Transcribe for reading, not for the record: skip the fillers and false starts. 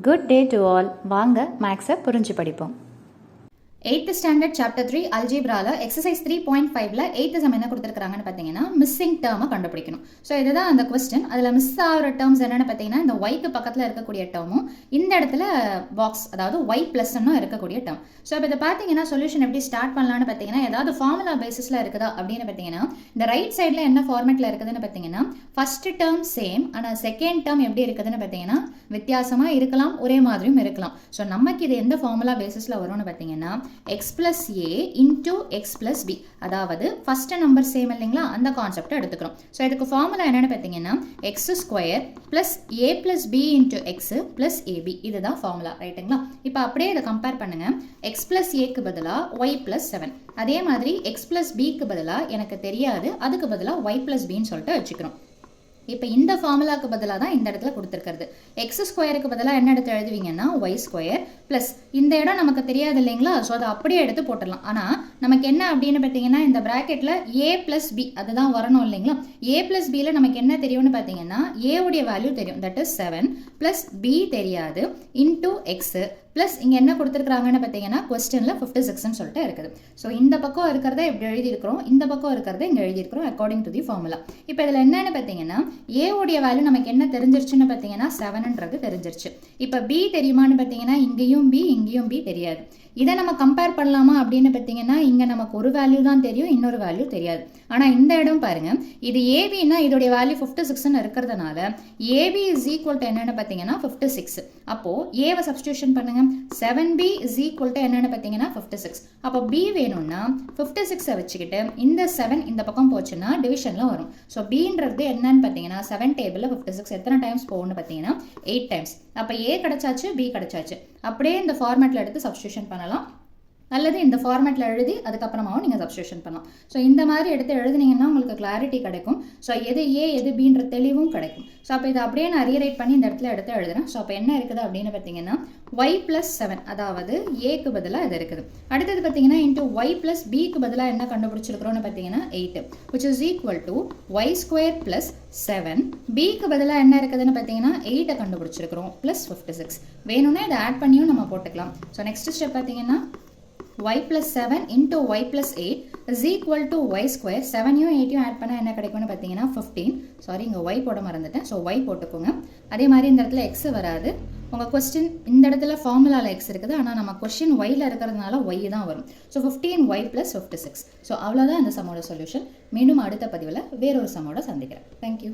Good day to all. வாங்க மேக்ஸை புரிஞ்சு படிப்போம். 8th ஸ்டாண்டர்ட் சாப்டர் 3 அல்ஜிப்ரால எக்ஸசைஸ் 3.5ல 8th சம் என்ன கொடுத்துருக்காங்கன்னு பார்த்தீங்கன்னா மிஸ்ஸிங் டேர்மை கண்டுபிடிக்கணும். ஸோ இதுதான் அந்த கொஸ்டின். அதில் மிஸ் ஆகிற டேர்ம்ஸ் என்னென்னு பார்த்தீங்கன்னா இந்த ஒய்க்கு பக்கத்தில் இருக்கக்கூடிய டேர்மும் இந்த இடத்துல பாக்ஸ் அதாவது ஒய் ப்ளஸ்ன்னு இருக்கக்கூடிய டேர்ம். ஸோ இப்போ இதை பார்த்தீங்கன்னா சொல்யூஷன் எப்படி ஸ்டார்ட் பண்ணலான்னு பார்த்தீங்கன்னா ஏதாவது ஃபார்முலா பேசிஸில் இருக்குதா அப்படின்னு பார்த்தீங்கன்னா இந்த ரைட் சைடில் என்ன ஃபார்மேட்டில் இருக்குதுன்னு பார்த்தீங்கன்னா ஃபர்ஸ்ட் டேர்ம் சேம், ஆனால் செகண்ட் டேர்ம் எப்படி இருக்குதுன்னு பார்த்தீங்கன்னா வித்தியாசமாக இருக்கலாம், ஒரே மாதிரியும் இருக்கலாம். ஸோ நமக்கு இது எந்த ஃபார்முலா பேசிஸில் வரும்னு பார்த்தீங்கன்னா x plus a into x plus b, அதாவது ஃபர்ஸ்ட் நம்பர் சேம் இல்லைங்களா, அந்த கான்செப்டை எடுத்துக்கிறோம். ஸோ இதுக்கு ஃபார்முலா என்னன்னு பார்த்தீங்கன்னா x square plus a plus b into x plus ab, இதுதான் ஃபார்முலா, ரைட்டுங்களா? இப்போ அப்படியே இதை கம்பேர் பண்ணுங்க. x plus a-க்கு பதிலாக y plus 7, அதே மாதிரி x plus b-க்கு பதிலாக எனக்கு தெரியாது, அதுக்கு பதிலாக y plus b-ன்னு சொல்லிட்டு வச்சுக்கிறோம். இப்போ இந்த ஃபார்முலாக்கு பதிலாக தான் இந்த இடத்துல கொடுத்துருக்கிறது. எக்ஸ் ஸ்கொயருக்கு பதிலாக என்ன எடுத்து எழுதுவீங்கன்னா ஒய் ஸ்கொயர் ப்ளஸ் இந்த இடம் நமக்கு தெரியாது இல்லைங்களா, ஸோ அதை அப்படியே எடுத்து போட்டுடலாம். ஆனால் நமக்கு என்ன அப்படின்னு பார்த்தீங்கன்னா இந்த ப்ராக்கெட்டில் ஏ ப்ளஸ் பி அதுதான் வரணும் இல்லைங்களா. ஏ ப்ளஸ் பியில் நமக்கு என்ன தெரியும்னு பார்த்தீங்கன்னா ஏவுடைய வேல்யூ தெரியும், தட் இஸ் 7 ப்ளஸ் பி தெரியாது இன்டூ எக்ஸு ப்ளஸ் இங்கே என்ன கொடுத்துருக்காங்கன்னு பார்த்தீங்கன்னா கொஸ்டினில் 56ன்னு சொல்லிட்டு இருக்குது. ஸோ இந்த பக்கம் இருக்கிறத இப்படி எழுதியிருக்கிறோம், இந்த பக்கம் இருக்கிறத இங்கே எழுதியிருக்கிறோம் அக்கார்டிங் டு தி ஃபார்முலா. இப்போ இதில் என்னென்னு பார்த்தீங்கன்னா ஏவுடைய வேல்யூ நமக்கு என்ன தெரிஞ்சிருச்சுன்னு பார்த்தீங்கன்னா 7ன்றது தெரிஞ்சிருச்சு. இப்போ பி தெரியுமான்னு பார்த்தீங்கன்னா இங்கேயும் பி இங்கேயும் பி தெரியாது. இதை நம்ம கம்பேர் பண்ணலாமா அப்படின்னு பார்த்தீங்கன்னா இங்கே நமக்கு ஒரு வேல்யூ தான் தெரியும், இன்னொரு வேல்யூ தெரியாது. ஆனால் இந்த இடம் பாருங்க, இது ஏபின்னா இதோடைய வேல்யூ 56ன்னு இருக்கிறதுனால ஏபி இஸ் ஈக்குவல் டு என்னென்னு பார்த்தீங்கன்னா 56. அப்போது ஏவை சப்ஸ்டியூஷன் பண்ணுங்க. 7b இஸ் ஈக்குவல் டு என்னென்னு பார்த்தீங்கன்னா 56. அப்போ பி வேணும்னா 56 வச்சுக்கிட்டு இந்த 7 இந்த பக்கம் போச்சுன்னா டிவிஷனில் வரும். ஸோ பின்றது என்னன்னு பார்த்தீங்கன்னா 7 டேபிளில் 56 எத்தனை டைம்ஸ் போகும்னு பார்த்தீங்கன்னா 8 டைம்ஸ். அப்போ ஏ கிடச்சாச்சு, பி கிடச்சாச்சு. அப்படியே இந்த ஃபார்மேட்டில் எடுத்து சப்ஸ்டியூஷன் பண்ணலாம், அல்லது இந்த ஃபார்மேட்டில் எழுதி அதுக்கப்புறமாவும் நீங்கள் சப்ஸ்டியூஷன் பண்ணலாம். ஸோ இந்த மாதிரி எடுத்து எழுதுனீங்கன்னா உங்களுக்கு கிளாரிட்டி கிடைக்கும். ஸோ எது ஏ எது பின்ற தெளிவும் கிடைக்கும். ஸோ அப்போ இதை அப்படியே நான் ரீரைட் பண்ணி இந்த இடத்துல எடுத்து எழுதுறேன். ஸோ அப்போ என்ன இருக்குது அப்படின்னு பார்த்தீங்கன்னா ஒய் ப்ளஸ் 7, அதாவது ஏக்கு பதிலாக இது இருக்குது. அடுத்தது பார்த்தீங்கன்னா இன்ட்டு ஒய் ப்ளஸ் பிக்கு பதிலாக என்ன கண்டுபிடிச்சிருக்கிறோன்னு பார்த்தீங்கன்னா 8, which is equal to y square plus 7. பிக்கு பதிலாக என்ன இருக்குதுன்னு பார்த்தீங்கன்னா 8 கண்டுபிடிச்சிருக்கிறோம் ப்ளஸ் 56. வேணும்னா இதை ஆட் பண்ணியும் நம்ம போட்டுக்கலாம். ஸோ நெக்ஸ்ட் ஸ்டெப் பார்த்தீங்கன்னா y plus 7 into y plus 8 is equal to y square. 7யும் 8யும் ஆட் பண்ணால் என்ன கிடைக்கும்னு பார்த்தீங்கன்னா 15. சாரி, இங்கே y போட மறந்துட்டேன். ஸோ y போட்டுக்கோங்க. அதே மாதிரி இந்த இடத்துல x வராது. உங்கள் கொஸ்டின் இந்த இடத்துல ஃபார்முலாவில் x இருக்குது, ஆனால் நம்ம கொஸ்டின் yல இருக்கிறதுனால y தான் வரும். So 15y plus 56. ஸோ அவ்வளோதான் இந்த சம்மோட சொல்யூஷன். மீண்டும் அடுத்த பதிவில் வேறொரு சம்மோட சந்திக்கிறேன். தேங்க்யூ.